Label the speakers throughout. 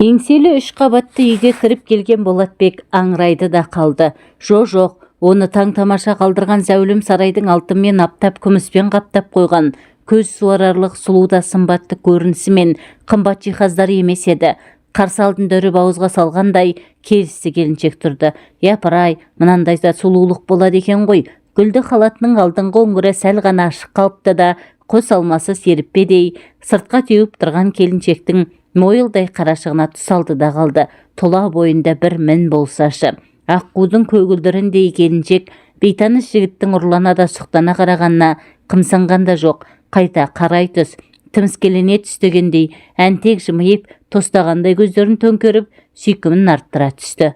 Speaker 1: Еңселі 3 қабатты үйге кіріп келген Болатбек аңырайды да қалды. Жоқ, оны таң-тамаша қалдырған зәулім сарайдың алтынмен аптап күміспен қаптап қойған көз суарарлық сұлу да сымбатты көрінісімен қымбат жиһаздар емес еді. Қарсы алдында үріп ауызға салғандай келісті келіншек тұрды. Япыр-ай, мынандай да сұлулық болады екен ғой. Гүлді халатының алдыңғы өңірі сәл ғана ашық қалыпты да, қос алмасы серіппедей сыртқа теуіп тұрған келіншектің мойылдай қарашығына түс алды да қалды. Тұла бойында бір мін болсашы. Аққудың көгілдіріндей келіншек бейтаныс жігіттің ұрлана да сұқтана қарағанына қымсынған да жоқ. Қайта қарай түс, тіміскелене түстегендей әнтек жымиып, тостағандай көздерін төңкеріп, сүйкімін арттыра түсті.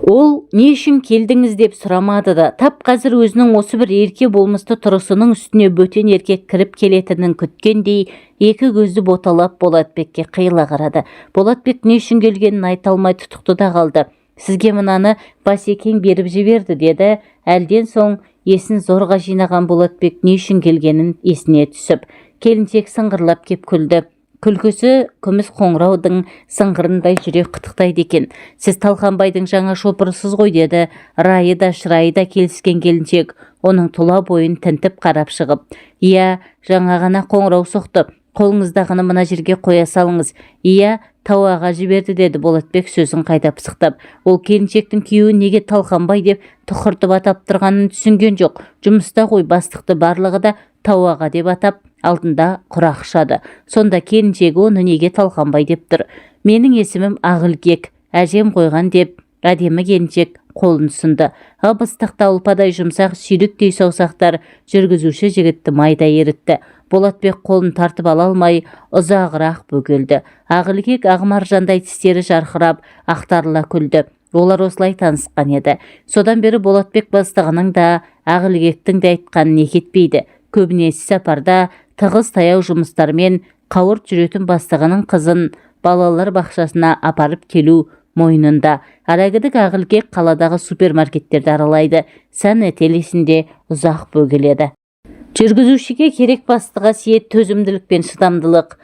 Speaker 1: Ол не үшін келдіңіз деп сұрамады да, тап қазір өзінің осы бір ерке болмысты тұрысының үстіне бөтен еркек кіріп келетінін күткендей, екі көзді боталап Болатбекке қиыла қарады. Болатбек не үшін келгенін айта алмай тұтықты да қалды. Сізге мынаны Басекең беріп жіберді деді. Әлден соң есін зорға жинаған Болатбек не үшін келгенін есіне түсіп, келіншек сыңғырлап кеп күлді. Күлкісі күміс қоңыраудың сыңғырындай жүрек қытықтайды екен. Сіз Талқанбайдың жаңа шопырысыз ғой деді. Райы да шырайы да келіскен келіншек оның тұла бойын тінтіп қарап шығып. Иә, жаңа ғана қоңырау соқты. Қолыңыздағыны мына жерге қоя салыңыз. Иә, Тауаға жіберді деді Болатбек сөзін қайта пысықтап. Ол келіншектің күйеуі неге Талқанбай деп тұқыртып атап тұрғанын түсінген жоқ. Жұмыста ғой, бастықты барлығы да Тауаға деп атап алдында құрақ ұшады. Сонда келіншегі оны неге Талқанбай деп тұр. Менің есімім Ағылкек, әжем қойған деп әдемі келіншек қолын ұсынды. Ып-ыстықта ұлпадай жұмсақ сүйріктей саусақтар жүргізуші жігітті майда ерітті. Болатбек қолын тартып ала алмай ұзағырақ бөгелді. Ағылкек ағмаржандай тістері жарқырап ақтарыла күлді. Олар осылай танысқан еді. Содан бері Болатбек бастығының да Ағылкектің де айтқанын екі етпейді. Көбінесе сапарда тығыз таяу жұмыстармен қауырт жүретін бастығының қызын балалар бақшасына апарып келу мойнында. Арагідік Ағылкек қаладағы супермаркеттерді аралайды. Сән этелесінде ұзақ бөгеледі. Жүргізушіге керек бастыға сиет төзімділік пен шыдамдылық.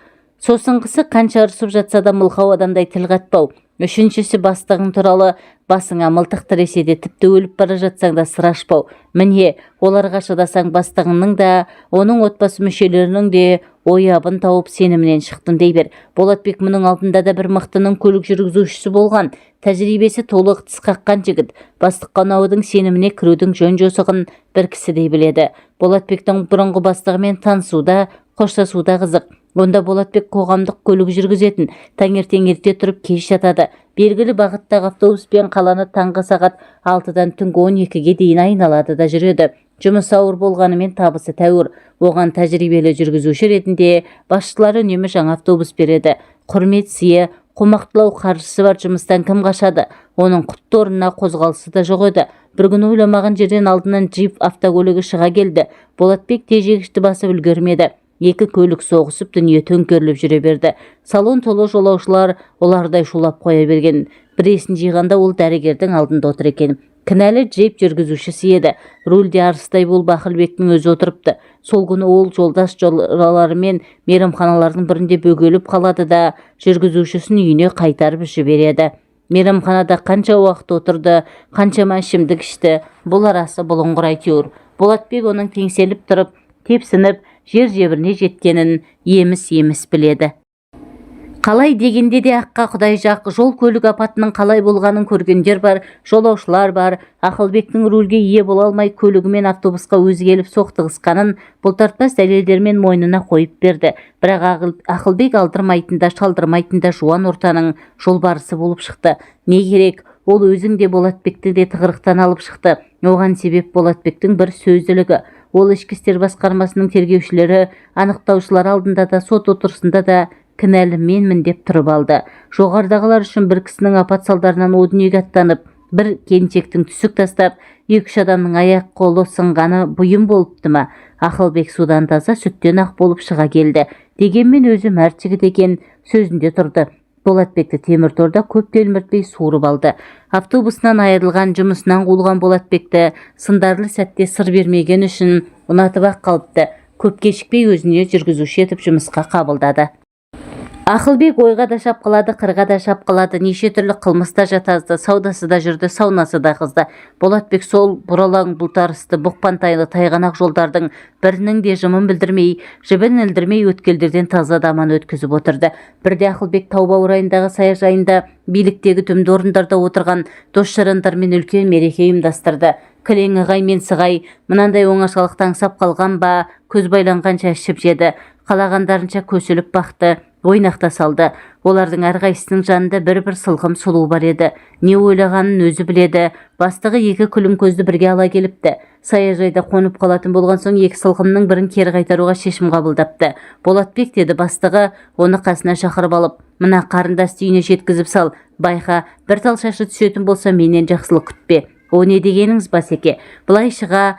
Speaker 1: Сосыңғысы қанша ұрсып жатса да мылқау адамдай тіл қатпау. Үшіншісі бастығың туралы басыңа мылтық тіресе де тіпті өліп бара жатсаң да сыр ашпау. Міне, оларға шыдасаң бастығыңның да, оның отбасы мүшелерінің де ойабын тауып сенімінен шықтың дей бер. Болатбек мұның алдында да бір мықтының көлік жүргізушісі болған. Тәжірибесі толық тіс қаққан жігіт. Бастыққа ұнаудың сеніміне кірудің жөн-жосығын бір кісідей біледі. Болатбектің бұрынғы бастығымен танысуда, қоштасуда қызық. Онда Болатбек қоғамдық көлік жүргізетін. Таңертең ерте тұрып кеш жатады. Белгілі бағыттағы автобуспен қаланы таңғы сағат 6-дан түнгі 12-ге дейін айналады да жүреді. Жұмыс ауыр болғанымен табысы тәуір. Оған тәжірибелі жүргізуші ретінде басшылары үнемі жаңа автобус береді. Құрмет сыйы, қомақтылау қаржысы бар жұмыстан кім қашады? Оның құтты орнына қозғалысы да жоқ еді. Бір күн ойламаған жерден алдынан джип автокөлігі шыға келді. Болатбек тежегішті басып үлгермеді. Екі көлік соғысып дүние төңкеріліп жүре берді. Салон толы жолаушылар олардай шулап қоя берген. Біресін жиғанда ол дәрігердің алдында отыр екен. Кінәлі джип жүргізушісі еді. Рульде арыстай болып Ақылбектің өзі отырыпты. Сол күні ол жолдас жолаларымен мейрамханалардың бірінде бөгеліп қалады да жүргізушісін үйіне қайтарып жібереді. Мейрамханада қанша уақыт отырды, қаншама ішімдік ішті. Бұл арасы бұлыңғыр әйтеуір. Болатбек оның теңселіп тұрып, тепсініп, жер-жебіріне жеткенін еміс-еміс біледі. Қалай дегенде де аққа құдай жақ. Жол көлік апатының қалай болғанын көргендер бар, жолаушылар бар. Ақылбектің рульге ие бола алмай көлігімен автобусқа өзі келіп соқтығысқанын бұлтартпас дәлелдермен мойнына қойып берді. Бірақ Ақылбек алдырмайтында, шалдырмайтында жуан ортаның жолбарысы болып шықты. Не керек? Ол өзің де Болатбекті де тығырықтан алып шықты. Оған себеп Болатбектің бір сөзділігі. Ол ішкі істер басқармасының тергеушілері, анықтаушылар алдында да, сот отырысында да кінәлі менмін деп тұрып алды. Жоғардағылар үшін бір кісінің апат салдарынан о дүниеге аттанып, бір келіншектің түсік тастап, 2-3 адамның аяқ қолы сынғаны бұйым болыпты ма? Ақылбек судан таза, сүттен ақ болып шыға келді. Дегенмен өзі мәрт жігіт екен, сөзінде тұрды. Болатбекті темір торда көп телміртпей суырып алды. Автобусынан айырылған, жұмысынан қуылған Болатбекті сындарлы сәтте сыр бермеген үшін ұнатып ақ қалыпты. Көп кешікпей өзіне жүргізуші етіп жұмысқа қабылдады. Ақылбек ойға да шапқылады, қырға да шапқылады, неше түрлі қылмыста жатазды, саудасы да жүрді, саунасы да қызды. Болатбек сол бұралаң бұлтарысты, бұқпантайлы тайғанақ жолдардың бірінің де жымын білдірмей, жібін ілдірмей өткелдерден таза даман өткізіп отырды. Бірде Ақылбек тау баурайындағы саяжайында биліктегі түмді орындарда отырған дос-жарандармен үлкен мереке ұйымдастырды. Кілең ығай мен сығай мынандай оңашалықтан аңсап қалған ба, көз байланғанша ішіп жеді, қалағандарынша көсіліп бақты, ойнақта салды. Олардың әрқайсысының жанында бір-бір сылғым сұлу бар еді. Не ойлағанын өзі біледі. Бастығы екі күлім көзді бірге ала келіпті. Саяжайда қонып қалатын болған соң екі сылғымның бірін кері қайтаруға шешім қабылдапты. Болатбек, деді бастығы, оны қасына шақырып алып, мына қарындасты үйіне жеткізіп сал. Байқа, бір тал шашы түсетін болса менен жақсылық күтпе. О не дегеніңіз, Басеке? Бұлай шыға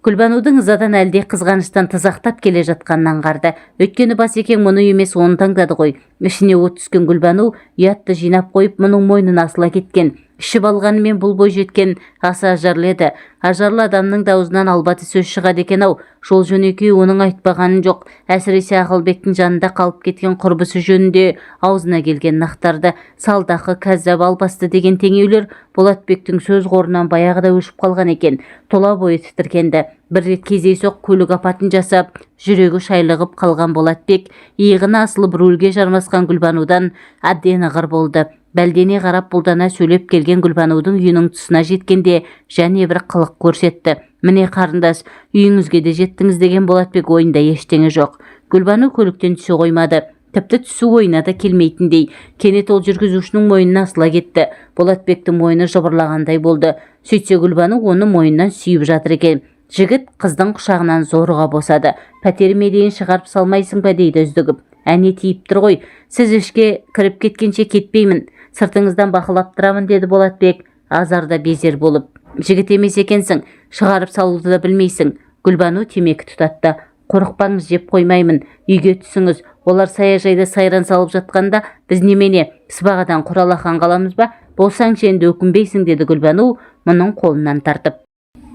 Speaker 1: Гүлбанудың ызадан әлде қызғаныштан тызақтап келе жатқанын аңғарды. Өйткені Басекең мұны емес оны таңдады ғой. Ішіне от түскен Гүлбану ұятты жинап қойып мұның мойнына асыла кеткен. Ішіп алғанымен бұл бой жеткен аса ажарлы еді. Ажарлы адамның даузынан албаты сөз шығады екен-ау. Жол жөнекей оның айтпағанын жоқ. Әсіресе Ақылбектің жанында қалып кеткен құрбысы жөнінде аузына келген нақтарды. Салдақы, кәззап, албасты деген теңеулер Болатбектің сөз қорынан баяғыда өшіп қалған екен. Тола бойы тітіркенді. Бір рет кездейсоқ көлік апатын жасап, жүрегі шайлығып қалған Болатбек иығына асылып рөлге жармасқан Гүлбанудан әбден ығыр болды. Бәлдене қарап бұлдана сөйлеп келген Гүлбанудың үйінің тұсына жеткенде және бір қылық көрсетті. Міне қарындас, үйіңізге де жеттіңіз, деген Болатбек ойында ештеңе жоқ. Гүлбану көліктен түсе қоймады. Тіпті түсу ойына да келмейтіндей. Кенет ол жүргізушінің мойнына асыла кетті. Болатбектің мойны жыбырлағандай болды. Сөйтсе Гүлбану оны мойнынан сүйіп жатыр екен. Жігіт қыздың құшағынан зорға босады. Пәтеріме дейін шығарып салмайсың ба, дейді үздігіп. Әне тиіп тұр ғой. Сіз ішке кіріп кеткенше кетпеймін. Сыртыңыздан бақылап тұрамын, деді Болатбек, азарда безер болып. Жігіт емес екенсің, шығарып салуды да білмейсің. Гүлбану темекі тұтатты. Қорықпаңыз, жеп қоймаймын. Үйге түсіңіз. Олар саяжайда сайран салып жатқанда біз немене сыбағадан құралақан қаламыз ба? Болсаңшы енді өкінбейсің, деді Гүлбану мұның қолынан тартып.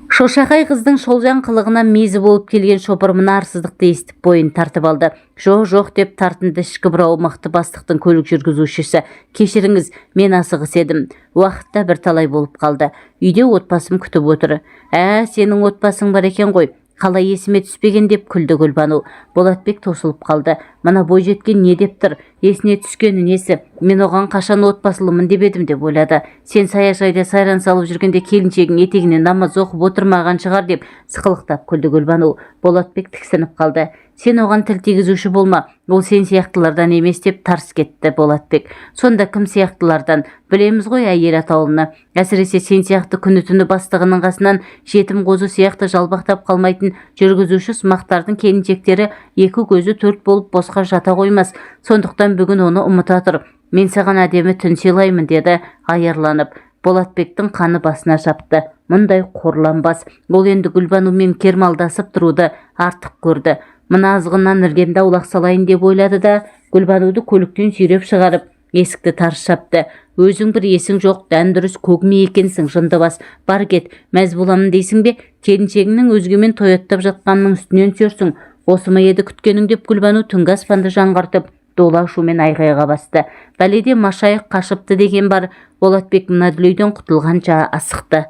Speaker 1: Шошақай қыздың шолжаң қылығынан мезі болып келген шопыр мына арсыздықты естіп бойын тартып алды. Жоқ деп тартынды ішкі бұрауы мықты бастықтың көлік жүргізушісі. Кешіріңіз, мен асығыс едім. Уақытта бір талай болып қалды. Үйде отбасым күтіп отыр. Сенің отбасың бар екен ғой. Қалай есіме түспеген, деп күлді Гүлбану. Болатбек тосылып қалды. Мына бой жеткен не деп тұр? Есіне түскені несі? Мен оған қашан отбасылымын деп едім, деп ойлады. Сен саяжайда сайран салып жүргенде келіншегің етегіне намаз оқып отырмаған шығар, деп сықылықтап күлді Гүлбану. Болатбек тіксініп қалды. Сен оған тіл тигізуші болма, ол сен сияқтылардан емес, деп тарс кетті Болатбек. Сонда кім сияқтылардан? Білеміз ғой әйел атаулыны. Әсіресе сен сияқты күні-түні бастығының қасынан жетім қозы сияқты жалбақтап қалмайтын жүргізуші сымақтардың келіншектері екі көзі төрт болып босқа жата қоймас. Сондықтан бүгін оны ұмыта тұр. Мен саған әдемі түн сыйлаймын, деді аярланып. Болатбектің қаны басына шапты. Мұндай қорланбас. Ол енді Гүлбанумен кермалдасып тұруды артық көрді. Мына азғыннан іргемді аулақ салайын деп ойлады да, Гүлбануды көліктен сүйреп шығарып, есікті тарс жапты. Өзің бір есің жоқ, дән дұрыс көкме екенсің, жындыбас. Бар кет, мәз боламын дейсің бе? Келіншегіңнің өзгемен тояттап жатқанның үстінен түсерсің. Осы ма еді күткенің, деп Гүлбану түнгі аспанды жаңғыртып дола шумен айғайға басты. Бәледе машайық қашыпты деген бар. Болатбек мына дүлейден құтылғанша асықты.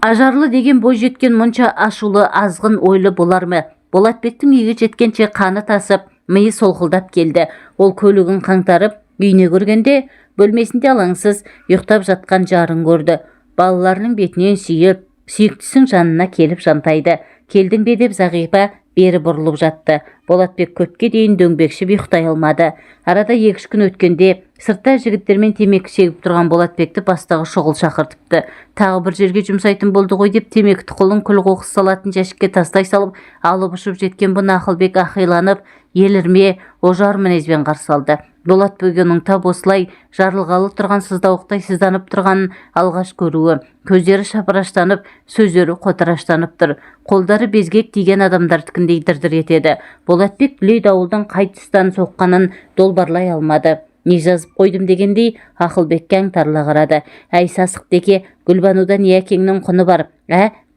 Speaker 1: Ажарлы деген бой жеткен мұнша ашулы, азғын ойлы болар ма? Болатбектің үйге жеткенше қаны тасып, миы солқылдап келді. Ол көлігін қаңтарып, үйіне көргенде бөлмесінде алаңсыз ұйықтап жатқан жарын көрді. Балаларының бетінен сүйіп, сүйіктісінің жанына келіп жантайды. Келдің бе, деп Зағипа бері бұрылып жатты. Болатбек көпке дейін дөңбекшіп ұйықтай алмады. Арада 2-3 күн өткенде сыртта жігіттермен темекі шегіп тұрған Болатбекті бастығы шұғыл шақыртыпты. Тағы бір жерге жұмсайтын болды ғой, деп темекі тұқылын күл қоқыс салатын жәшікке тастай салып, алып ұшып жеткен бұны Ақылбек ақиланып, елірме, ожар мінезбен қарсы алды. Болатбек оның тап осылай жарылғалы тұрған сыздауықтай сызданып тұрғанын алғаш көруі. Көздері шапыраштанып, сөздері қотыраштанып тұр. Қолдары безгек тиген адамдардікіндей дір-дір етеді. Болатбек дүлей дауылдың қай тұстан соққанын долбарлай алмады. Не жазып қойдым дегендей Ақылбекке аңтарыла қарады. Әй сасық деке, Гүлбанудан не әкеңнің құны бар?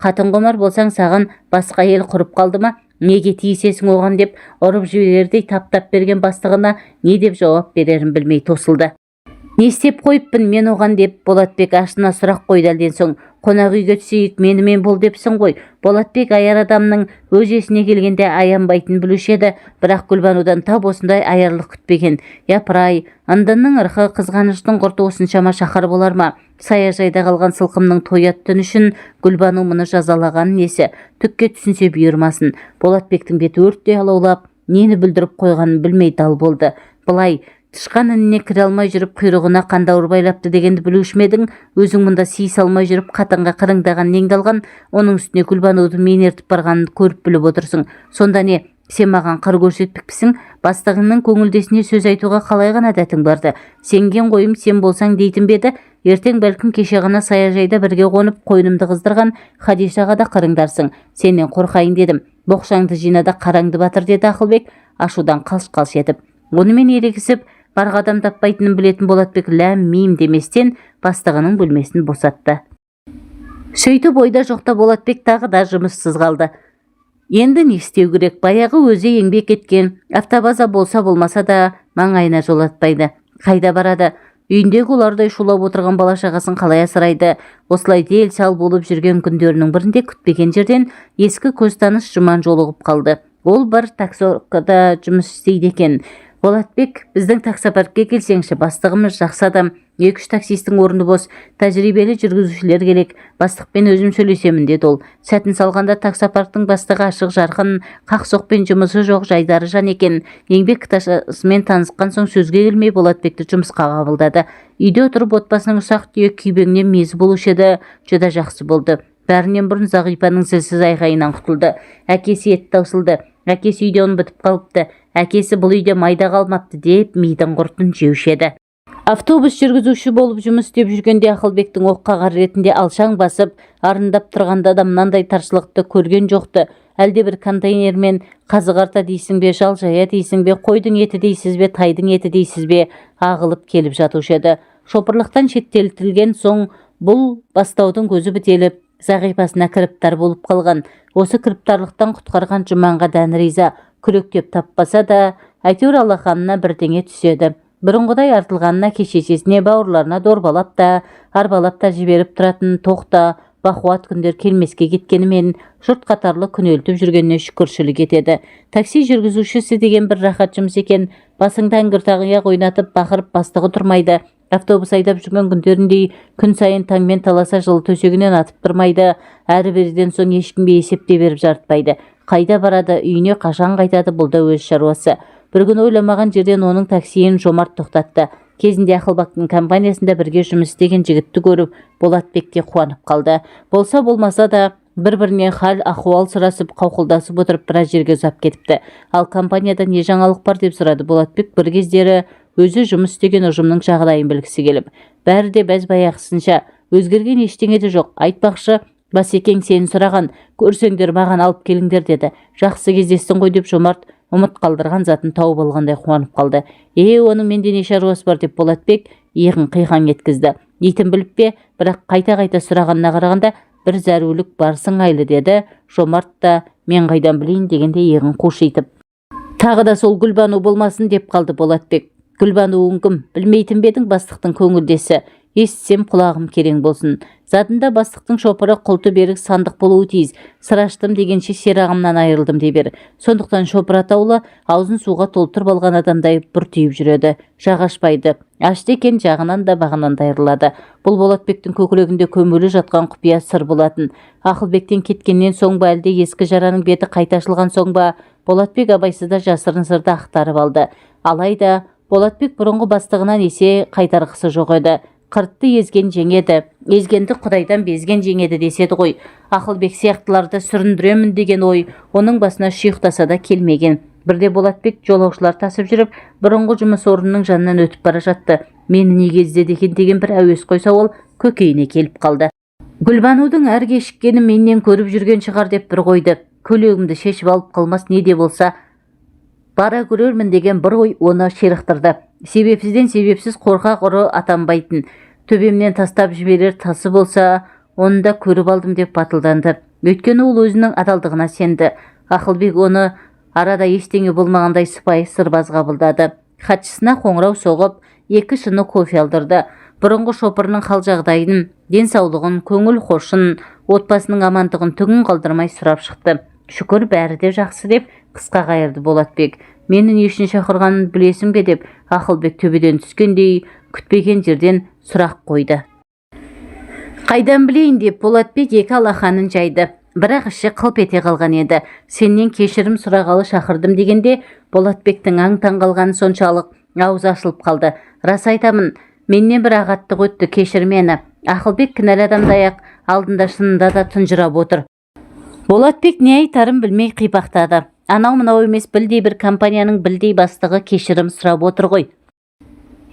Speaker 1: Қатын құмар болсаң саған басқа ел құрып қалды ма? неге тиісесің оған деп ұрып жіберердей таптап берген бастығына не деп жауап берерін білмей тосылды. Не істеп қойыппын мен оған деп Болатбек ашына сұрақ қойды әлден соң. Қонақ үйге түсейік, менімен бол депсің ғой. Болатбек аяр адамның өз есіне келгенде аянбайтын білуші еді, бірақ Гүлбанудан тап осындай аярлық күтпеген. Япыр-ай, ындынның ырқы, қызғаныштың құрты осыншама шақар болар ма? Саяжайда қалған сылқымның той аттын үшін Гүлбану мұны жазалаған несі? Түкке түсінсе бұйырмасын. Болатбектің беті өрттей алаулап, нені бүлдіріп қойғанын білмей дал болды. Былай тышқан ініне кіре алмай жүріп құйрығына қандауыр байлапты дегенді білуші ме едің? Өзің мұнда сый салмай жүріп қатынға қырыңдаған неңді алған, оның үстіне Гүлбануды мен ертіп барғанын көріп біліп отырсың. Сонда не, сен маған қыр көрсетпекпісің? Бастығыңның көңілдесіне сөз айтуға қалай ғана дәтің барды? Сенген қойым сен болсаң дейтін беді. Ертең бәлкім кеше ғана саяжайда бірге қонып қойнымды қыздырған Хадишаға да қырыңдарсың. Сенен қорқайын дедім. Боқшаңды жинада қараңды батыр деді Ақылбек ашудан қалш-қалш етіп. Онымен ерегісіп барға адам таппайтынын білетін Болатбек ләм-мим деместен бастығының бөлмесін босатты. Сөйтіп ойда жоқта Болатбек тағы да жұмыссыз қалды. Енді не істеу керек? Баяғы өзі еңбек еткен автобаза болса болмаса да маңайына жолатпайды. Қайда барады? Үйіндегі олардай шулап отырған бала-шағасын қалай асырайды? Осылай дел сал болып жүрген күндерінің бірінде күтпеген жерден ескі көзтаныс Жұман жолығып қалды. Ол бір таксоркада жұмыс істейді екен. Болатбек, біздің таксопаркке келсеңші, бастығымыз жақсы адам, 2-3 таксистің орны бос, тәжірибелі жүргізушілер керек, бастықпен өзім сөйлесемін деді ол. Сәтін салғанда таксопарктың бастығы ашық жарқын, қақсоқпен жұмысы жоқ жайдары жан екен. Еңбек кітапшасымен танысқан соң сөзге келмей Болатбекті жұмысқа қабылдады. Үйде отырып отбасының ұсақ түйек күйбеңнен мезі болушы еді, жүда жақсы болды. Бәрінен бұрын Зағипаның зілсіз айғайынан құтылды. Әкесі етті таусылды. Әкесі үйде оны бітіп қалыпты. Әкесі бұл үйде майда қалмапты деп мидың құртын жеуші еді. Автобус жүргізуші болып жұмыс істеп жүргенде Ақылбектің оққағар ретінде алшаң басып, арындап тұрғанда да мынандай таршылықты көрген жоқты. Әлде бір контейнермен қазы қарта дейсің бе, жал жая дейсің бе, қойдың еті дейсіз бе, тайдың еті дейсіз бе, ағылып келіп жатушы еді. Шопырлықтан шеттетілген соң бұл бастаудың көзі бітеліп, Зағипасына кіріптар болып қалған. Осы кіріптарлықтан құтқарған Жұманға дән риза, күректеп таппаса да, әйтеуір алақанына бірдеңе түседі. Бұрынғыдай артылғанына кешешесіне бауырларына дорбалап та, арбалап та жіберіп тұратын тоқта, бақуат күндер келмеске кеткенімен жұрт қатарлы күнелтіп жүргеніне шүкіршілік етеді. Такси жүргізушісі деген бір рахат жұмыс екен. Басыңда әңгіртағия ойнатып бақырып бастығы тұрмайды. Автобус айдап жүрген күндеріндей күн сайын таңмен таласа жылы төсегінен атып тұрмайды. Әрі-беріден соң ешкімге есепте беріп жарытпайды. Қайда барады, үйіне қашан қайтады, бұл да өз шаруасы. Бір күн ойламаған жерден оның таксиін Жомарт тоқтатты. Кезінде Ақылбектің компаниясында бірге жұмыс істеген жігітті көріп, Болатбек те қуанып қалды. Болса болмаса да бір-біріне хал ахуал сұрасып, қауқылдасып отырып біраз жерге ұзап кетіпті. Ал компанияда не жаңалық бар деп сұрады Болатбек бір кездері өзі жұмыс істеген ұжымның жағдайын білгісі келіп. Бәрі де бәз-баяғысынша, өзгерген ештеңе де жоқ. Айтпақшы, Басекең сені сұраған, көрсеңдер маған алып келіңдер деді. Жақсы кездестің ғой деп Жомарт ұмыт қалдырған затын тауып алғандай қуанып қалды. Оның менде не шаруасы бар деп Болатбек иығын қиқан еткізді. Итін біліп пе, бірақ қайта-қайта сұрағанына қарағанда бір зәрулік барсың айлы деді. Жомарт та мен қайдан білейін дегенде иығын қушитып. Тағы да сол Гүлбану болмасын деп қалды Болатбек. Гүлбануың кім? Білмейтін бедің бастықтың көңілдесі. Естісем құлағым керең болсын. Затында бастықтың шопыры құлты берік сандық болуы тиіс. Сыр аштым дегенше серағымнан айырылдым дей бер. Сондықтан шопыр атаулы аузын суға толтырып алған адамдай бұртиып жүреді. Жағашпайды. Ашты екен жағынан да бағынан да айырылады. Бұл Болатбектің көкірегінде көмулі жатқан құпия сыр болатын. Ақылбектен кеткеннен соң ба әлде ескі жараның беті қайта ашылған соң ба, Болатбек абайсызда жасырын сырды ақтарып алды. Алайда Болатбек бұрынғы бастығынан есе қайтарғысы жоқ еді. Қыртты езген жеңеді, езгенді құдайдан безген жеңеді деседі ғой. Ақылбек сияқтыларды сүріндіремін деген ой оның басына шүйықтаса да келмеген. Бірде Болатбек жолаушылар тасып жүріп, бұрынғы жұмыс орнының жанынан өтіп бара жатты. Мені неге іздеді екен деген бір әуесқой сауал көкейіне келіп қалды. Гүлбанудың әр кешіккені менен көріп жүрген шығар деп бір қойды. Көйлегімді шешіп алып қалмас не де болса бара көрермін деген бір ой оны ширықтырды. Себепсізден себепсіз қорқақ ұры атанбайтын. Төбемнен тастап жіберер тасы болса, оны да көріп алдым деп батылданды. Өйткені ол өзінің адалдығына сенді. Ақылбек оны арада ештеңе болмағандай сыпайы сырбаз қабылдады. Хатшысына қоңырау соғып, 2 шыны кофе алдырды. Бұрынғы шопырының хал-жағдайын, денсаулығын, көңіл хошын, отбасының амандығын түгін қалдырмай сұрап шықты. Шүкір, бәрі де жақсы деп қысқа қайырды Болатбек. Мені не үшін шақырғанын білесің бе деп Ақылбек төбеден түскендей күтпеген жерден сұрақ қойды. Қайдан білейін деп Болатбек 2 алақанын жайды. Бірақ іші қылп ете қалған еді. Сенен кешірім сұрағалы шақырдым дегенде Болатбектің аң-таң қалғаны соншалық аузы ашылып қалды. Рас айтамын, менен бір ағаттық өтті, кешір мені. Ақылбек кінәлі адамдай-ақ алдында шынында да тұнжырап отыр. Болатбек не айтарын білмей қипақтады. Анау-мынау емес, білдей бір компанияның білдей бастығы кешірім сұрап отыр ғой.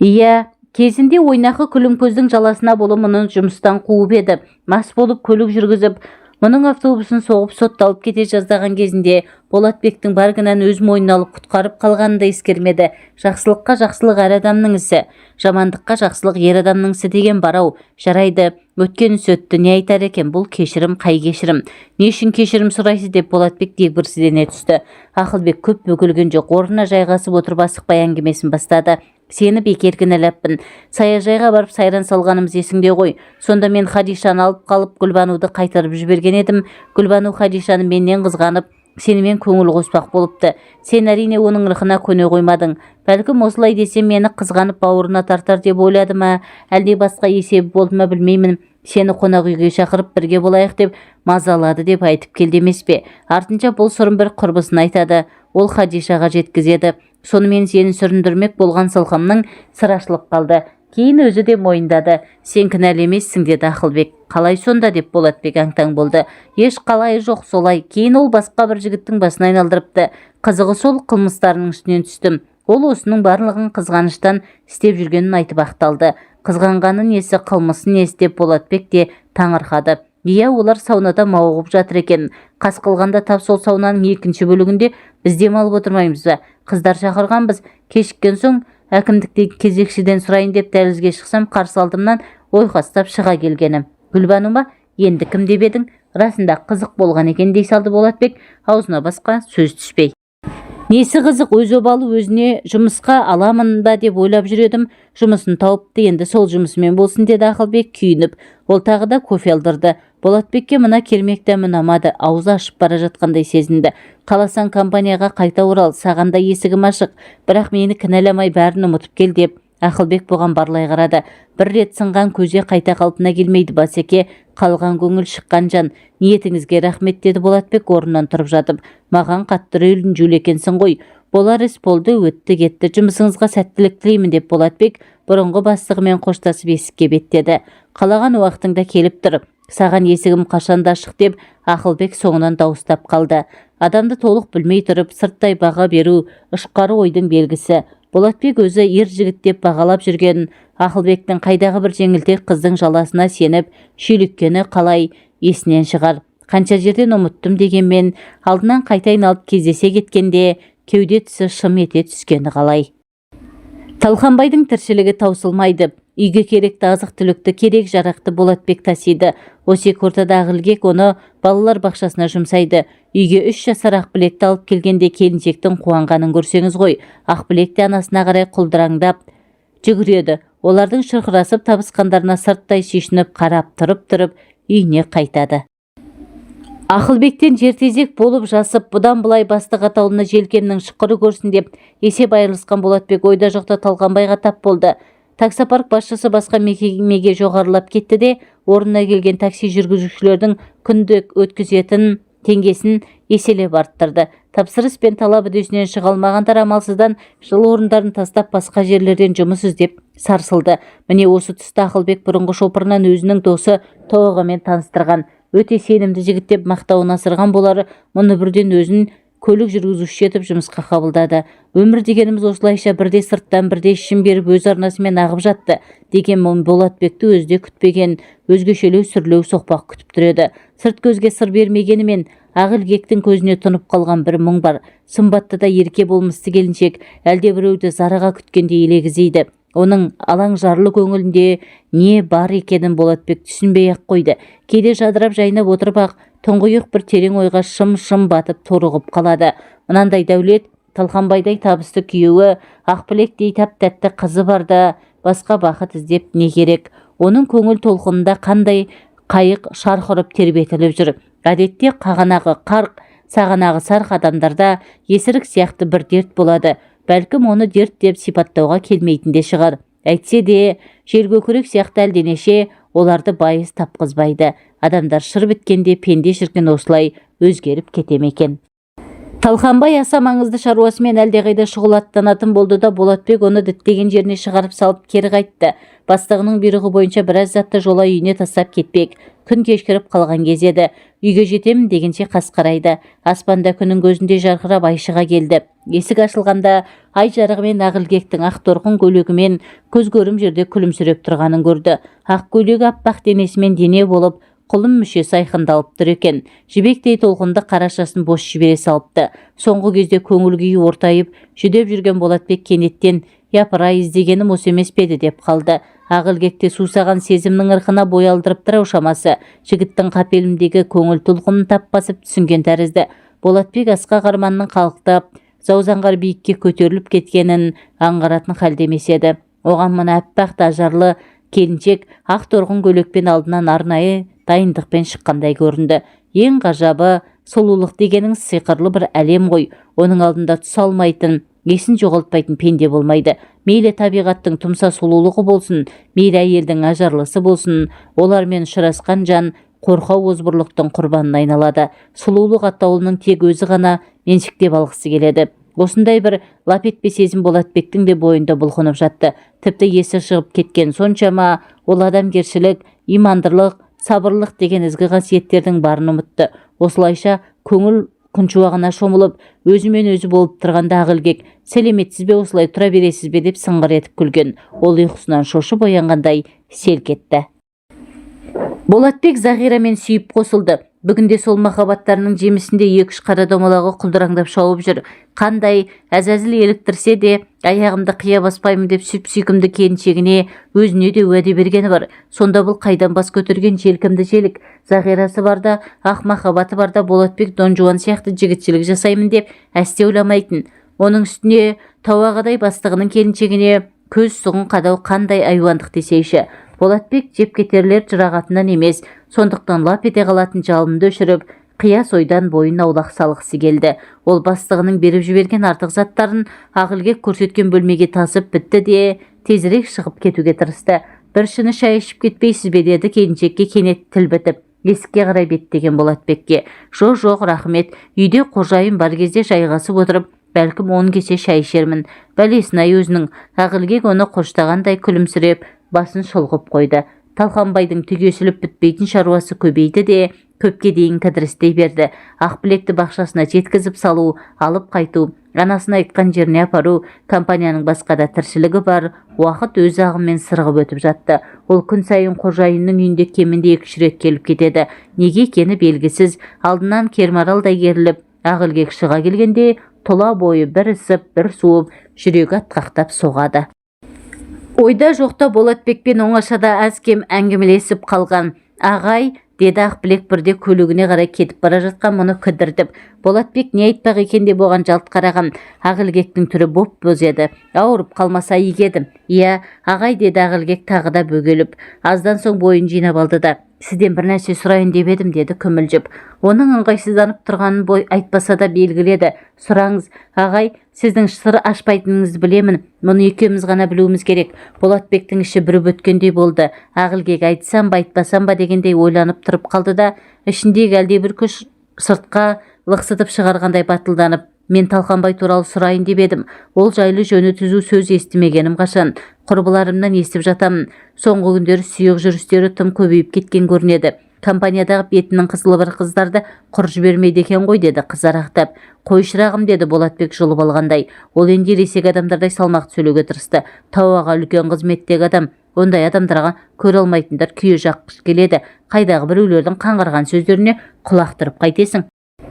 Speaker 1: Иә, кезінде ойнақы күлімкөздің жаласына болып мұны жұмыстан қуып еді. Мас болып көлік жүргізіп, мұның автобусын соғып сотталып кете жаздаған кезінде Болатбектің бар кінән өз мойнына алып құтқарып қалғанын да ескермеді. Жақсылыққа жақсылық әр адамның ісі, жамандыққа жақсылық ер адамның ісі деген бар-ау. Жарайды, өткен іс өтті, не айтар екен, бұл кешірім, қай кешірім? Не үшін кешірім сұрайсыз деп Болатбек дегбірсіздене түсті. Ақылбек көп бөгелген жоқ, орнына жайғасып отырып асықпай әңгімесін бастады. Сені бекер кінәлаппын. Саяжайға барып сайран салғанымыз есіңде ғой. Сонда мен Хадишаны алып қалып Гүлбануды қайтарып жіберген едім. Гүлбану Хадишаны менен қызғанып, сенімен көңіл қоспақ болыпты. Сен әрине оның рухына көне қоймадың. Бәлкім осылай десе мені қызғанып бауырына тартар деп ойлады ма, әлде басқа есебі болды ма білмеймін. Сені қонақ үйге шақырып бірге болайық деп мазалады деп айтып келді емес пе? Артынша бұл сырын бір құрбысын айтады. Ол Хадишаға жеткізеді. Сонымен сені сүріндірмек болған сылқымның сыры ашылып қалды. Кейін өзі де мойындады. Сен кінәлі емессің деді Ақылбек. Қалай сонда деп Болатбек аң-таң болды. Еш қалайы жоқ, солай. Кейін ол басқа бір жігіттің басына айналдырыпты. Қызығы сол қылмыстарының үстінен түстім. Ол осының барлығын қызғаныштан істеп жүргенін айтып ақталды. Қызғанғаны несі, қылмысы несі деп Болатбек те таңырқады. Иә, олар саунада мауығып жатыр екен. Қас қылғанда тап сол саунаның 2-ші бөлігінде біз демалып отырмаймыз ба? Қыздар шақырғанбыз. Кешіккен соң әкімдіктегі кезекшіден сұрайын деп дәлізге шықсам, қарсы алдымнан ойқастап шыға келгенім. Гүлбану ма? Енді кім деп едің? Расында қызық болған екен дей салды Болатбек, аузына басқа сөз түспей. Несі қызық, өз обалы өзіне жұмысқа аламын ба деп ойлап жүредім. Жұмысын тауыпты, енді сол жұмысымен болсын деді Ақылбек күйініп. Ол тағы да кофе алдырды. Болатбекке мына кермек дәмі ұнамады, аузы ашып бара жатқандай сезінді. Қаласаң компанияға қайта орал, саған да есігім ашық, бірақ мені кінәламай бәрін ұмытып кел деп Ақылбек бұған барлай қарады. Бір рет сынған көзе қайта қалпына келмейді басеке, қалған көңіл шыққан жан. Ниетіңізге рахмет деді Болатбек орнынан тұрып жатып. Маған қатты ренжулі екенсің ғой. Болар іс болды, өтті кетті. Жұмысыңызға сәттілік тілеймін деп Болатбек бұрынғы бастығымен қоштасып есікке беттеді. Қалаған уақытыңда келіп тұрып, саған есігім қашанда ашық деп Ақылбек соңынан дауыстап қалды. Адамды толық білмей тұрып, сырттай баға беру ұшқары ойдың белгісі. Болатбек өзі ер жігіт деп бағалап жүрген Ақылбектің қайдағы бір жеңілтек қыздың жаласына сеніп, шүйліккені қалай есінен шығар. Қанша жерден ұмыттым дегенмен, алдынан қайта айналып кездесе кеткенде, кеуде түсі шым ете түскені қалай. Талқанбайдың тіршілігі таусылмайды. Үйге керекті азық-түлікті, керек жарақты Болатбек тасиды. Осек ортада Ақылбек оны балалар бақшасына жұмсайды. Үйге 3 жасар Ақбілекті алып келгенде келіншектің қуанғанын көрсеңіз ғой. Ақбілек те анасына қарай құлдыраңдап жүгіреді. Олардың шырқырасып табысқандарына сырттай сүйсініп қарап тұрып үйіне қайтады. Ақылбектен жертезек болып жасып, бұдан бұлай бастық атаулына желкемнің шықыры көрсін деп есеп айырылысқан Болатбек ойда жоқта Талғанбайға тап болды. Таксопарк басшысы басқа мекемеге жоғарылап кетті де, орнына келген такси жүргізушілердің күндік өткізетін теңгесін еселеп арттырды. Тапсырыс пен талап үдесінен шыға алмағандар амалсыздан жыл орындарын тастап басқа жерлерден жұмыс іздеп сарсылды. Міне осы тұста Ақылбек бұрынғы шопырынан өзінің досы Тоғымен таныстырған. Өте сенімді жігіт деп мақтауын асырған болары мұны бірден өзін көлік жүргізуші етіп жұмысқа қабылдады. Өмір дегеніміз осылайша бірде сырттан бірде ішін беріп өз арнасымен ағып жатты деген Болатбекті өзде күтпеген өзгешелеу сүрлеу соқпақ күтіп тұреді. Сырт көзге сыр бермегенімен Ақылбектің көзіне тұнып қалған бір мұң бар. Сымбатты да ерке болмысты келіншек әлде біреуді зарыға күткенде елегізейді. Оның алаңжарлы көңілінде не бар екенін Болатбек түсінбей-ақ қойды. Кейде жадырап жайнап отырып-ақ тұңғиық бір терең ойға шым-шым батып торығып қалады. Мынандай дәулет, Талқанбайдай табысты күйеуі, Ақбілектей тәп-тәтті қызы барда басқа бақыт іздеп не керек? Оның көңіл толқынында қандай қайық шарқ ұрып тербетіліп жүр. Әдетте қағанағы қарқ, сағанағы сарқ адамдарда есірік сияқты бір дерт болады. Бәлкім оны дерт деп сипаттауға келмейтін де шығар. Әйтсе де, желкөкірек сияқты әлденеше оларды байыз тапқызбайды. Адамдар шыр біткенде пенде шіркін осылай өзгеріп кетем екен. Талқанбай аса маңызды шаруасымен әлдеқайда шұғылаттанатын болды да Болатбек оны діттеген жеріне шығарып салып кері қайтты. Бастығының бұйрығы бойынша біраз затты жола үйіне тастап кетпек. Күн кешкіріп қалған кез еді. Үйге жетемін дегенше қас қарайды. Аспанда күннің көзінде жарқырап ай шыға келді. Есік ашылғанда ай жарығымен Ақылбектің ақ торқын көйлегімен көз көрім жерде күлімсіреп тұрғанын көрді. Ақ көйлегі аппақ денесімен дене болып, құлын мүшесі айқындалып тұр екен. Жібектей толқынды қарашасын бос жібере салыпты. Соңғы кезде көңіл күйі ортайып, жүдеп жүрген Болатбек кенеттен «Япыр-ай, іздегенім осы емес пе еді» деп қалды. Ақылбекте сусаған сезімнің ырқына бой алдырып тұр шамасы. Жігіттің қапелімдегі көңіл толқынын тап басып түсінген тәрізді. Болатбек асқақ арманның қалықтап, заузаңғар биікке көтеріліп кеткенін аңғаратын халде емес еді. Оған мына аппақ ажарлы келіншек ақ торғын көйлекпен алдынан арнайы дайындықпен шыққандай көрінді. Ең ғажабы, сұлулық дегенің сиқырлы бір әлем ғой. Оның алдында түса алмайтын, есін жоғалтпайтын пенде болмайды. Мейлі табиғаттың тұмса сұлулығы болсын, мейлі әйелдің ажарлысы болсын, олармен ұшырасқан жан қорқау озбырлықтың құрбанына айналады. Сұлулық атаулының тек өзі ғана меншіктеп алғысы келеді. Осындай бір лап етпе сезім Болатбектің де бойында бұлқынып жатты. Тіпті есі шығып кеткен соншама ол адамгершілік, имандылық, сабырлық деген ізгі қасиеттердің барын ұмытты. Осылайша көңіл күншуағына шомылып, өзімен өзі болып тұрғанда Ақылбек «Сәлеметсіз бе, осылай тұра бересіз бе?» деп сыңғыр етіп күлген. Ол ұйқысынан шошып оянғандай селк етті. Болатбек Зағирамен сүйіп қосылды. Бүгінде сол махаббаттарының жемісінде екі-үш қара домалағы құлдыраңдап шауып жүр. Қандай әзәзіл еліктірсе де, аяғымды қия баспаймын деп сүйкімді келіншегіне өзіне де уәде бергені бар. Сонда бұл қайдан бас көтерген желкімді желік? Зағирасы барда, ақ махаббаты барда Болатбек донжуан сияқты жігітшілік жасаймын деп әсте ойламайтын. Оның үстіне тауағадай бастығының келіншегіне көз сұғын қадау қандай айуандық десейші. Болатбек жеп кетерлер жырағатынан емес, сондықтан лап ете қалатын жалынды өшіріп, қияс ойдан бойын аулақ салғысы келді. Ол бастығының беріп жіберген артық заттарын Ақылбек көрсеткен бөлмеге тасып бітті де тезірек шығып кетуге тырысты. «Бір шыны шай ішіп кетпейсіз бе?» деді келіншекке кенет тіл бітіп. Есікке қарай беттеген Болатбекке. «Жоқ, рахмет. Үйде қожайын бар кезде жайғасып отырып, бәлкім 10 кесе шай ішермін». Бәлесін-ай өзінің. Ақылбек оны қоштағандай күлімсіреп, басын шұлғып қойды. Талқанбайдың түгесіліп бітпейтін шаруасы көбейді де, көпке дейін кідірістей берді. Ақбілекті бақшасына жеткізіп салу, алып қайту, анасын айтқан жеріне апару, компанияның басқада тіршілігі бар, уақыт өз ағымен сырғып өтіп жатты. Ол күн сайын қожайынның үйінде кемінде 2 рет келіп кетеді. Неге екені белгісіз, алдынан кермаралдай керіліп, Ақылбек шыға келгенде тұла бойы бір ысып, бір суып, жүрегі атқақтап соғады. Ойда жоқта Болатбекпен оңашада аз-кем әңгімелесіп қалған. «Ағай», деді Ақбілек бірде көлігіне қарай кетіп бара жатқан мұны кідіртіп. Болатбек не айтпақ екен деп оған жалт қараған. Ақылбектің түрі боп-боз еді. «Ауырып қалмаса игі едім». «Иә, ағай», деді Ақылбек тағы да бөгеліп. Аздан соң бойын жинап алды да «Сізден бір нәрсе сұрайын деп едім», деді күмілжіп. Оның ыңғайсызданып тұрғанын бой айтпаса да белгіледі. «Сұраңыз, ағай, сіздің сыр ашпайтыныңызды білемін. Мұны екеуміз ғана білуіміз керек». Болатбектің іші бүріп өткендей болды. Ақылбек айтсам ба айтпасам ба дегендей ойланып тұрып қалды да, ішіндегі әлдебір күш сыртқа лықсытып шығарғандай батылданып, «Мен Талқанбай туралы сұрайын деп едім. Ол жайлы жөні түзу сөз естімегенім қашан. Құрбыларымнан естіп жатамын. Соңғы күндері сүйек жүрістері тым көбейіп кеткен көрінеді. Компаниядағы бетінің қызылы бір қыздарды құр жібермейді екен ғой», деді қызарақтап. «Қой шырағым», деді Болатбек жұлып алғандай. Ол енді ересек адамдардай салмақты сөйлеуге тырысты. «Тауаға үлкен қызметтегі адам. Ондай адамдарға көре алмайтындар күйе жаққыш келеді. Қайдағы біреулердің қаңғырған сөздеріне құлақ түріп қайтесің.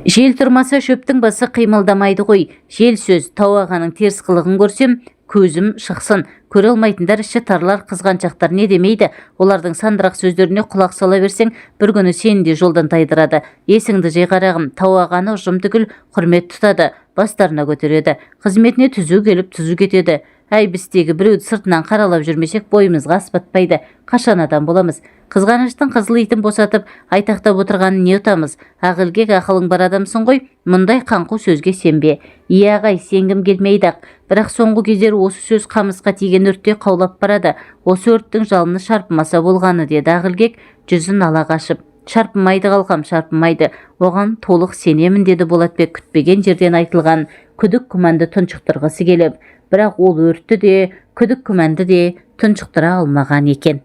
Speaker 1: Жел тұрмаса шөптің басы қимылдамайды ғой. Жел сөз, тауағаның теріс қылығын көрсем, көзім шықсын. Көре алмайтындар іші тарлар қызғаншақтар не демейді. Олардың сандырақ сөздеріне құлақ сала берсең, бір күні сені де жолдан тайдырады. Есіңді жи қарағым, тауағаны ұжым түгіл құрмет тұтады, бастарына көтереді. Қызметіне түзу келіп түзу кетеді. Әй, біздегі біреуді сыртынан қаралап жүрмесек, бойымызға аспатпайды. Қашан адам боламыз? Қызғаныштың қызыл итін босатып, айтақтап отырғанын не ұтамыз? Ақылгек, ақылың бар адамсың ғой, мұндай қаңқу сөзге сенбе. Иә ағай, сенгім келмейді ақ. Бірақ соңғы кездері осы сөз қамысқа тиген өртте қаулап барады. Осы өрттің жалыны шарпымаса болғаны, деді Ақылгек, жүзін ала қашып. Шарпымайды қалқам, шарпымайды. Оған толық сенемін, деді Болатбек күтпеген жерден айтылған күдік күмәнді тұншықтырғысы келіп. Бірақ ол өртті де, күдік күмәнді де тұншықтыра алмаған екен.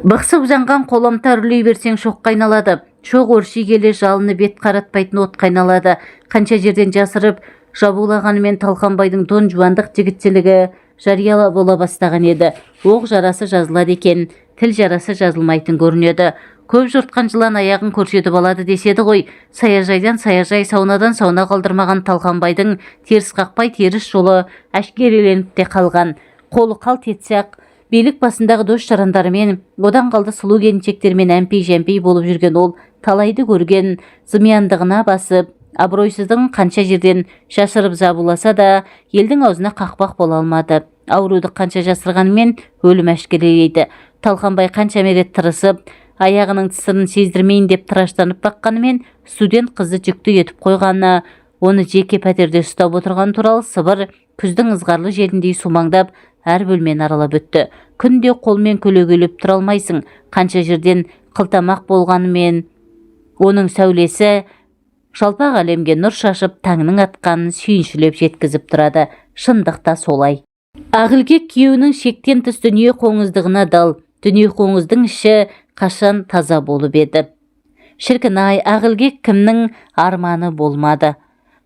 Speaker 1: Бықсып жанған қоламта үрлей берсең шоққа айналады. Шоқ өрши келе жалыны бет қаратпайтын от қайналады. Қанша жерден жасырып, жабулағанымен Талқанбайдың дон жуандық жігітшілігі жарияла бола бастаған еді. Оқ жарасы жазылады екен, тіл жарасы жазылмайтын көрінеді. Көп жұртқан жылан аяғын көрсетіп алады деседі ғой. Саяжайдан саяжай, саунадан сауна қалдырмаған Талқанбайдың теріс қақпай теріс жолы әшкереленіп те қалған. Қолы қалт етсе ақ, билік басындағы дос жарандарымен, одан қалды сұлу келіншектермен әмпей-жәмпей болып жүрген ол талайды көрген, зымияндығына басып, абыройсыздығын қанша жерден шашырып забуласа да, елдің аузына қақпақ бола алмады. Ауруды қанша жасырғанымен өлім әшкерелейді. Талқанбай қанша мерет тырысып, аяғының тысырын сездірмейін деп тыраштанып баққанымен, студент қызды жүкті етіп қойғаны, оны жеке пәтерде ұстап отырған туралы сыбыр күздің ызғарлы желіндей сумаңдап, әр бөлмені аралап өтті. Күнде қолмен көлегейлеп тұра алмайсың. Қанша жерден қылтамақ болғанымен, оның сәулесі жалпақ әлемге нұр шашып, таңның атқанын сүйіншілеп жеткізіп тұрады. Шындықта солай. Ақылгек күйеуінің шектен тыс дүние қоңыздығына дал. Дүние қоңыздың іші қашан таза болып еді. Шіркін-ай, Ақылгек кімнің арманы болмады.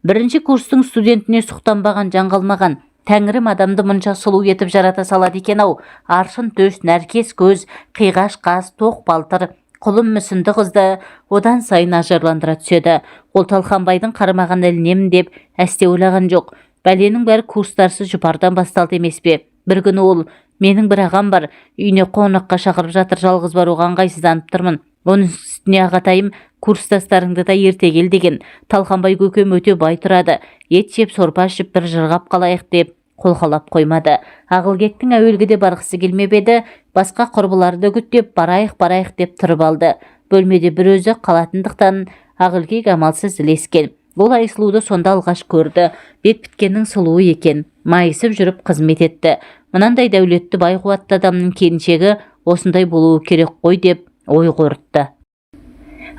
Speaker 1: Бірінші курстың студентіне сұқтанбаған, жаңғалмаған. Тәңірім адамды мұнша сұлу етіп жарата салады екен-ау. Аршын төс, нәркес көз, қиғаш қас, тоқ балтыр, құлым мүсінді қызды одан сайын ажарландыра түседі. Ол Талқанбайдың қармаған ілінемін деп әсте ойлаған жоқ. Бәленің бәрі курстарсы жұпардан басталды емес пе? Бір күні ол, менің бір ағам бар, үйіне қонаққа шақырып жатыр, жалғыз баруға ыңғайсызданып тұрмын. Оның үстіне ағатайым, курстастарыңды да ерте кел деген. Талқанбай көкем өте бай тұрады. Ет жеп, сорпа ішіп бір жырғап қалайық деп қолқалап қоймады. Ақылгектің әуелгіде барғысы келмеп еді, басқа құрбыларды күттеп барайық деп тұрып алды. Бөлмеде бір өзі қалатындықтан Ақылгек амалсыз ілескен. Ол Айсұлуды сонда алғаш көрді. Бет біткеннің сұлуы екен. Майысып жүріп қызмет етті. Мынандай дәулетті бай қуатты адамның келіншегі осындай болуы керек қой деп ой қорытты.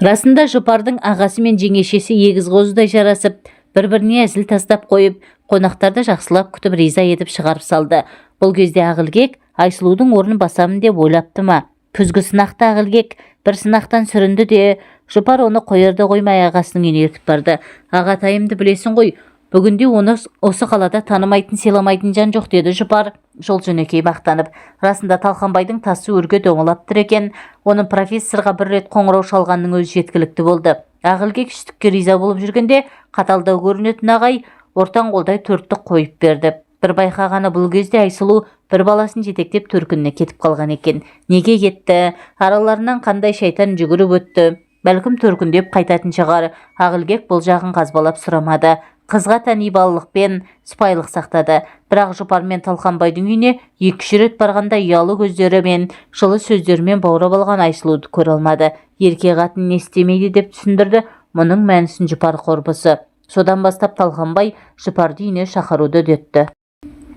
Speaker 1: Расында жұпардың ағасы мен жеңешесі егіз қозыдай жарасып, бір-біріне әзіл тастап қойып, қонақтарды жақсылап күтіп риза етіп шығарып салды. Бұл кезде Ақылгек Айсұлудың орнын басамын деп ойлапты ма? Күзгі сынақты Ақылгек бір сынақтан сүрінді де, жұпар оны қойырды қоймай ағасының үйіне ертіп барды. Ағатайымды білесің ғой, бүгінде оны осы қалада танымайтын, сыйламайтын жан жоқ, деді жұпар жол жөнекей мақтанып. Расында Талқанбайдың тасы өрге домалап тұр екен. Оның профессорға бір рет қоңырау шалғанның өзі жеткілікті болды. Ақылгек іштікке риза болып жүргенде, қаталдау көрінетін ағай ортан қолдай төртті қойып берді. Бір байқағаны бұл кезде Айсұлу бір баласын жетектеп төркініне кетіп қалған екен. Неге кетті? Араларынан қандай шайтан жүгіріп өтті? Бәлкім төркіндеп қайтатын шығар. Ақылгек бұл жағын қазбалап сұрамады. Қызға тән ибалылықпен сыпайылық сақтады. Бірақ жұпар мен Талқанбайдың үйіне 2-3 рет барғанда ұялы көздерімен, жылы сөздерімен баурап алған Айсұлуды көре алмады. Ерке қатын не істемейді деп түсіндірді. Мұның мәнісін жұпар құрбысы. Содан бастап Талқанбай жұпарды үйіне шақыруды үдетті.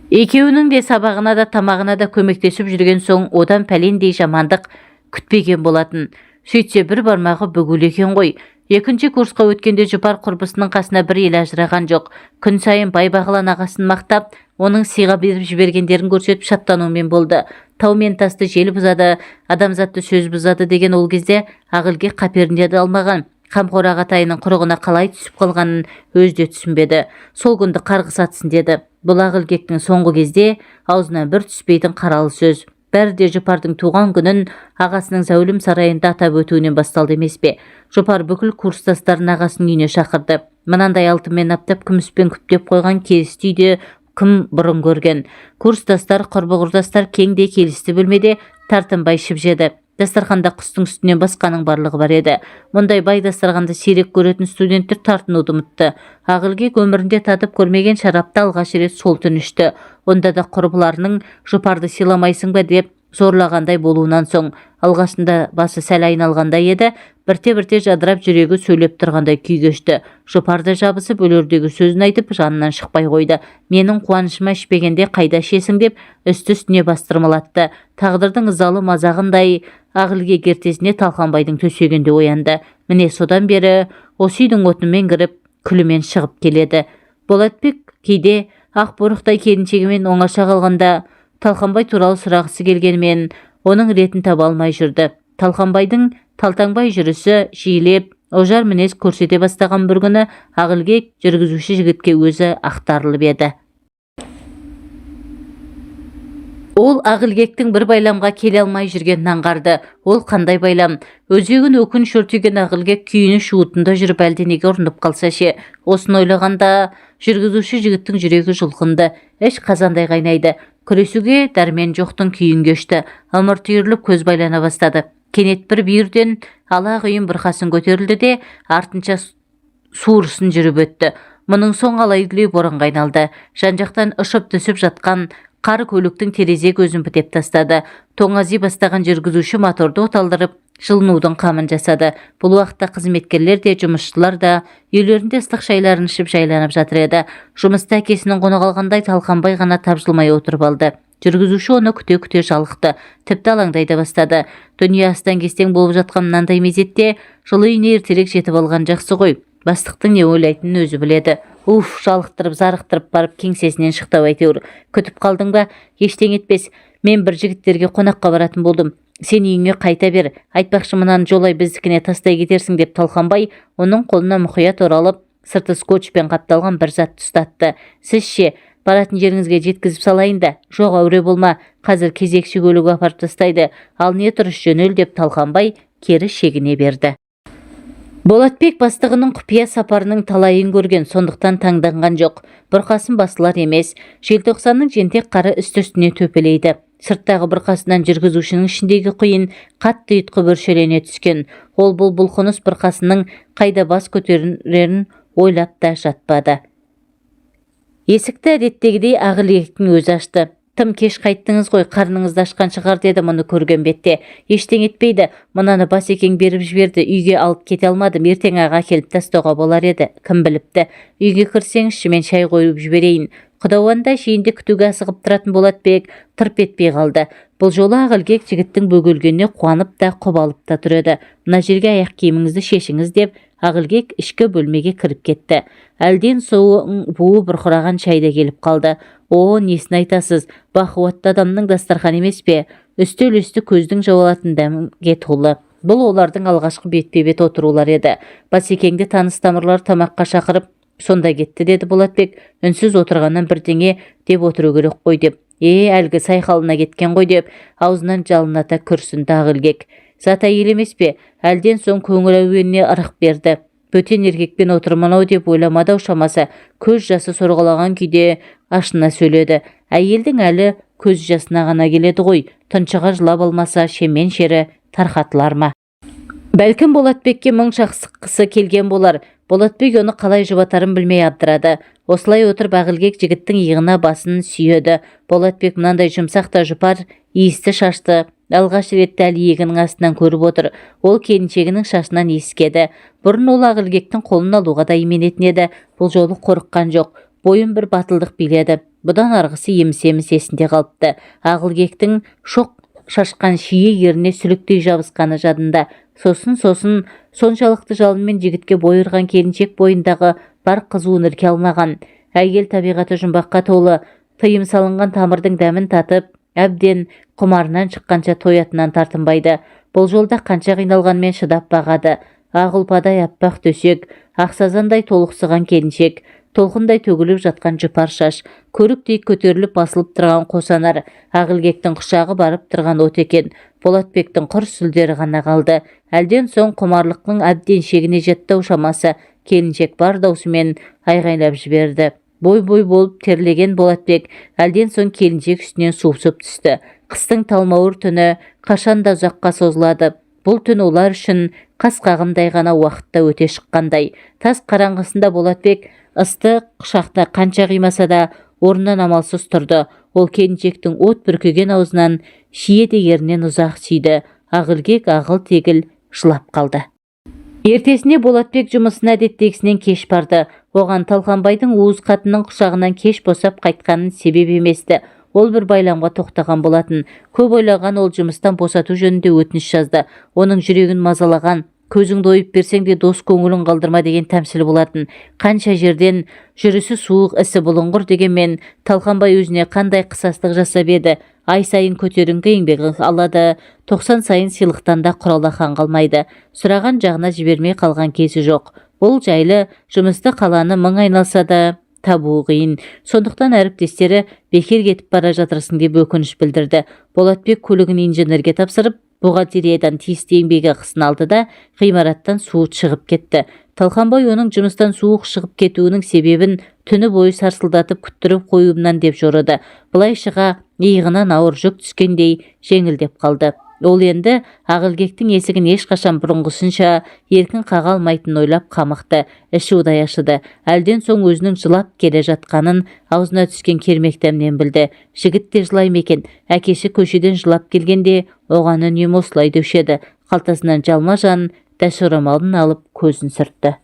Speaker 1: Екеуінің де сабағына да тамағына да көмектесіп жүрген соң одан пәлендей жамандық күтпеген болатын. Сөйтсе бір бармағы бүгулі екен ғой. Екінші курсқа өткенде жұпар құрбысының қасына бір ел ажыраған жоқ. Күн сайын Байбағылан ағасын мақтап, оның сыйға беріп жібергендерін көрсетіп шаттанумен болды. Тау мен тасты жел бұзады, адамзатты сөз бұзады деген ол кезде Ақылгек қаперінде де алмаған. Қамқор ағатайының құрығына қалай түсіп қалғанын өзде түсінбеді. Сол күнді қарғыс атсын деді. Бұл Ақылгектің соңғы кезде аузынан бір түспейтін қаралы сөз. Бәрі де жұпардың туған күнін ағасының зәулім сарайында атап өтуінен басталды емес пе? Жұпар бүкіл курстастарын ағасының үйіне шақырды. Мынандай алтынмен аптап күміспен күптеп қойған керісті үйде кім бұрын көрген. Курстастар, құрбы-құрдастар кеңде келісті бөлмеде тартынбай ішіп жеді. Дастарханда құстың үстінен басқаның барлығы бар еді. Мұндай бай дастарханды сирек көретін студенттер тартынуды ұмытты. Ақылбек өмірінде татып көрмеген шарапты алғаш рет сол түн ішті. Онда да құрбыларының жұпарды сыйламайсың ба деп зорлағандай болуынан соң алғашында басы сәл айналғандай еді, бірте-бірте жадырап жүрегі сөйлеп тұрғандай күй кешті. Жұпарды жабысып өлердегі сөзін айтып жанынан шықпай қойды. Менің қуанышыма ішпегенде қайда ішесің деп үсті-үстіне бастырмалатты. Тағдырдың ызалы мазағындай Ақылбек ертесіне Талқанбайдың төсегінде оянды. Міне содан бері осы үйдің отымен кіріп, күлімен шығып келеді. Болатбек кейде ақ борықтай келіншегімен оңаша қалғанда Талқанбай туралы сұрағысы келгенімен оның ретін таба алмай жүрді. Талқанбайдың талтаңбай жүрісі жиілеп, ожар мінез көрсете бастаған бір күні Ақылбек жүргізуші жігітке өзі ақтарылып еді. Ол Ақылбектің бір байламға келе алмай жүргенін аңғарды. Ол қандай байлам? Өзегін өкініш өртеген Ақылбек күйіні шуытында жүріп әлденеге ұрынып қалса ше. Осыны ойлағанда жүргізуші жігіттің жүрегі жұлқынды, іш қазандай қайнайды. Күресуге дәрмен жоқтың күйін кешті. Ымырт үйіріліп көз байлана бастады. Кенет бір бүйірден ала құйын бұрқасын көтерілді де артынша суырысын жүріп өтті. Мұның соң алай-дүлей боранға айналды. Жан-жақтан ұшып түсіп жатқан қар көліктің терезе көзін бітеп тастады. Тоңази бастаған жүргізуші моторды оталдырып, жылынудың қамын жасады. Бұл уақытта қызметкерлер де, жұмысшылар да үйлерінде ыстық шайларын ішіп жайланып жатыр еді. Жұмыста әкесінің қонақ алғандай Талқанбай ғана тапжылмай отырып алды. Жүргізуші оны күте-күте жалықты, тіпті алаңдай да бастады. Дүние астан-кестен болып жатқан мынандай мезетте жылы үйіне ертерек жетіп алған жақсы ғой. Бастықтың не ойлайтынын өзі біледі. Жалықтырып, зарықтырып барып кеңсесінен шықты әйтеуір. Күтіп қалдың ба? Ештеңе етпес. Мен бір жігіттерге қонаққа баратын болдым. Сен үйіңе қайта бер. Айтпақшы мынаны жолай біздікіне тастай кетерсің деп Талқанбай оның қолына мұқият оралып, сырты скотчпен қапталған бір затты ұстатты. Сіз ше, баратын жеріңізге жеткізіп салайын да. Жоқ, әуре болма. Қазір кезекші көлігі апарып тастайды. Ал не тұрыш жөнел деп Талқанбай кері шегіне берді. Болатбек бастығының құпия сапарының талайын көрген, сондықтан таңданған жоқ. Бұрқасын басылар емес. Желтоқсанның жентек қары үсті-үстіне төпелейді. Сырттағы бұрқасынан жүргізушінің ішіндегі құйын қатты ұйытқып өршелене түскен. Ол бұл бұлқыныс бұрқасының қайда бас көтерерін ойлап та жатпады. Есікті әдеттегідей Ақылбектің өзі ашты. Тым кеш қайттыңыз ғой, қарныңызды ашқан шығар деді мұны көрген бетте. Ештеңе етпейді, мұнаны Басекең беріп жіберді, үйге алып кете алмадым, ертең аға келіп тастауға болар еді. Кім біліпті? Үйге кірсеңізші, мен шай қойып жіберейін. Құдауанда шейінде күтуге асығып тұратын Болатбек тырп етпей қалды. Бұл жолы Ақылбек жігіттің бөгелгеніне қуанып та құбалып та тұр еді. Мына жерге аяқ киіміңізді шешіңіз деп Ақылбек ішкі бөлмеге кіріп кетті. Әлден соң буы бұрқыраған шайда келіп қалды. О, несін айтасыз, бақуатты адамның дастархан емес пе? Үстел-үсті көздің жауалатын дәмге толы. Бұл олардың алғашқы бетпе-бет отырулар еді. Басекеңді таныс тамырлар тамаққа шақырып, сонда кетті деді Болатбек. Үнсіз отырғаннан бірдеңе деп отыру керек қой деп. Әлгі сайқалына кеткен ғой деп аузынан жалыната күрсінді Ақылбек. Зат әйел емес пе? Әлден соң көңіл әуеніне ырық берді. Бөтен еркекпен отырмын-ау деп ойламады шамасы. Көз жасы сорғалаған күйде ашына сөйледі. Әйелдің әлі көз жасына ғана келеді ғой. Тұншыға жылап алмаса шемен шері тарқатылар ма? Бәлкім Болатбекке мұң шақсыққысы келген болар. Болатбек оны қалай жұбатарын білмей абдырады. Осылай отырып Ақылбек жігіттің иығына басын сүйеді. Болатбек мынандай жұмсақ та жұпар иісті шашты алғаш рет дәл иегінің астынан көріп отыр. Ол келіншегінің шашынан иіскеді. Бұрын ол Ақылбектің қолын алуға да именетін еді. Бұл жолы қорыққан жоқ. Бойын бір батылдық биледі. Бұдан арғысы еміс-еміс есінде қалыпты. Ақылбектің шоқ шашқан шие еріне сүліктей жабысқаны жадында. Сосын соншалықты жалынмен жігітке бой ұрған келіншек бойындағы бар қызуын ірке алмаған. Әйел табиғаты жұмбаққа толы, тыйым салынған тамырдың дәмін татып, әбден құмарынан шыққанша тоятынан тартынбайды. Бұл жолда қанша қиналғанмен шыдап бағады. Ақ ұлпадай аппақ төсек, ақсазандай толықсыған келіншек, толқындай төгіліп жатқан жұпар шаш, көріктей көтеріліп басылып тұрған қосанар, Ақылбектің құшағы барып тұрған от екен. Болатбектің құр сүлдері ғана қалды. Әлден соң құмарлықтың әбден шегіне жетті шамасы. Келіншек бар даусымен айғайлап жіберді. бой болып терлеген Болатбек әлден соң келіншек үстінен сусып түсті. Қыстың талмауыр түні қашанда ұзаққа созылады. Бұл түн олар үшін қас қағымдай ғана уақытта өте шыққандай. Тас қараңғысында Болатбек ысты құшақта қанша қимаса да орнынан амалсыз тұрды. Ол келіншектің от бүркеген аузынан шие дегерінен ұзақ сүйді. Ағылгек ағыл-тегіл жылап қалды. Ертесіне Болатбек жұмысына әдеттегісінен кеш барды. Оған Талқанбайдың уыз қатынның құшағынан кеш босап қайтқанын себеп еместі. Ол бір байламға тоқтаған болатын. Көп ойлаған ол жұмыстан босату жөнінде өтініш жазды. Оның жүрегін мазалаған, көзіңді ойып берсең де дос көңілін қалдырма деген тәмсіл болатын. Қанша жерден жүрісі суық, ісі бұлыңғыр дегенмен Талқанбай өзіне қандай қысастық жасап еді. Ай сайын көтеріңкі еңбегі алады, 90 сайын сыйлықтан да құралақан қалмайды. Сұраған жағына жібермей қалған кезі жоқ. Бұл жайлы жұмысты қаланы мың айналса да табуы қиын. Сондықтан әріптестері бекер кетіп бара жатырсың деп өкініш білдірді. Болатбек көлігін инженерге тапсырып, бухгалтериядан тиісті еңбегі ақысын алды да ғимараттан суыт шығып кетті. Талқанбай оның жұмыстан суық шығып кетуінің себебін түні бойы сарсылдатып күттіріп қоюымнан деп жорыды. Былайшыға иығынан ауыр жүк түскендей жеңілдеп қалды. Ол енді Ағылгектің есігін ешқашан бұрынғысынша еркін қаға алмайтын ойлап қамықты. Іші удай ашыды. Әлден соң өзінің жылап келе жатқанын аузына түскен кермек дәмнен білді. Жігіт те жылай ма екен? Әкесі көшеден жылап келгенде оған үнемі осылай деуші еді. Қалтасынан жалма-жан дәш орамалын алып көзін сүртті.